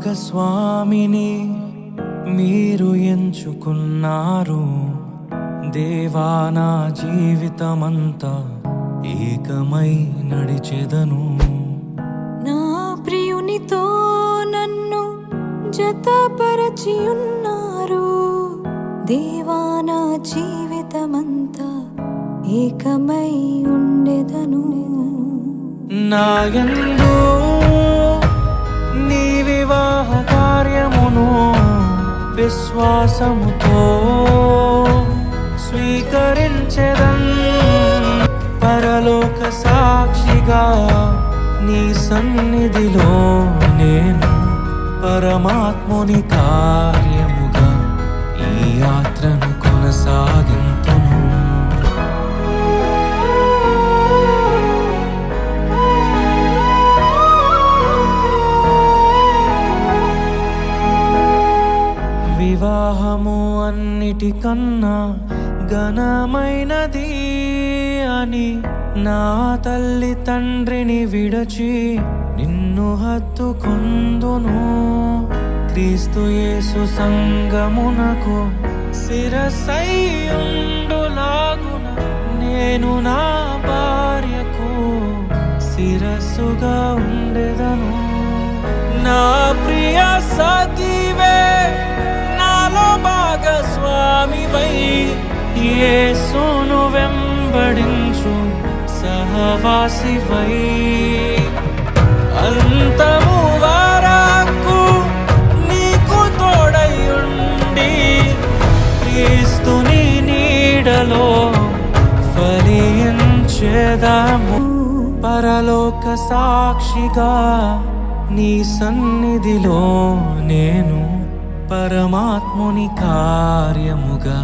భాగస్వామిని మీరు ఎంచుకున్నారు. దేవా, నా జీవితమంతా ఏకమై నడిచెదను. నా ప్రియునితో నన్ను జతపరచి ఉన్నారు. దేవా, నా జీవితమంతా ఏకమై ఉండెదను. నాయందు నీ వివాహ కార్యమును విశ్వాసముతో స్వీకరించెదన్. పరలోక సాక్షిగా నీ సన్నిధిలో నేను పరమాత్ముని కార్యముగా ఈ యాత్రను కొనసాగింతును. వివాహము అన్నిటికన్నా ఘనమైనది అని నా తల్లి తండ్రిని విడచి నిన్ను హత్తుకొందును. క్రీస్తు యేసు సంగమునకు శిరస్సైయుండులాగున నేను నా భార్యకు శిరస్సుగా ఉండెదను. నా ప్రియ సఖివే, నాలో భాగస్వామివై యేసును వెంబడించు సహవాసివై అంతము వరకు నీకు తోడై ఉండి క్రీస్తుని నీడలో ఫలించెదము. పరలోక సాక్షిగా నీ సన్నిధిలో నేను పరమాత్ముని కార్యముగా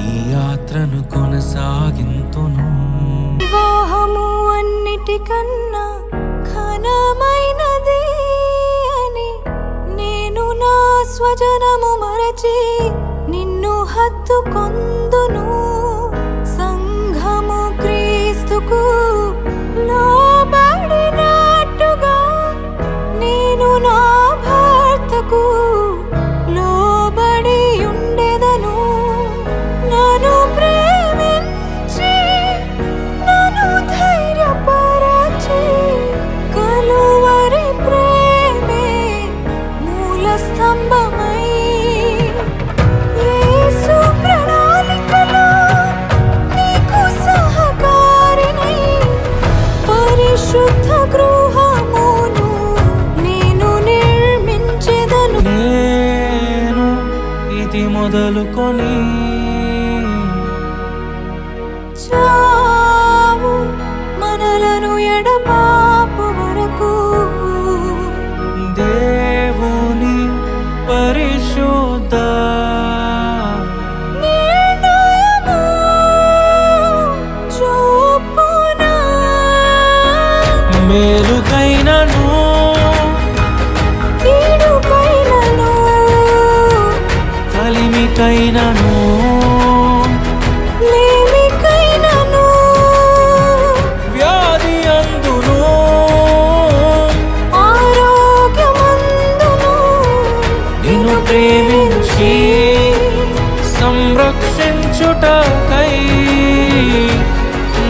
ఈ యాత్రను కొనసాగింతును. వివాహము అన్నిటికన్నా ఘనమైనది అని నేను నా స్వజనము మరచి నిన్ను హత్తుకొందును. సంఘము క్రీస్తుకు లోబడినట్టుగా నేను నా భర్తకు లోబడి ఉండెదను. నన్ను ప్రేమించి నన్ను ధైర్యపరచి కలువరి ప్రేమే మూల స్తంభమై యేసు ప్రణాళికలో నీకు సహకారినై పరిశుద్ధ గృహమును నేను నిర్మించెదను. నేను ఇది మొదలుకొని చావు మనలను ఎడబాపు వరకు దేవుని పరిశుద్ధ నిర్ణయము చూపున మేలుకైనను కీడుకైనను కలిమికైనను లేమికైనను వ్యాధి అందును ఆరోగ్యమందును నిన్ను ప్రేమించి సంరక్షించుటకై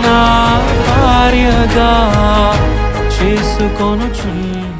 నా భార్యగా చేసుకొనుచున్నాను.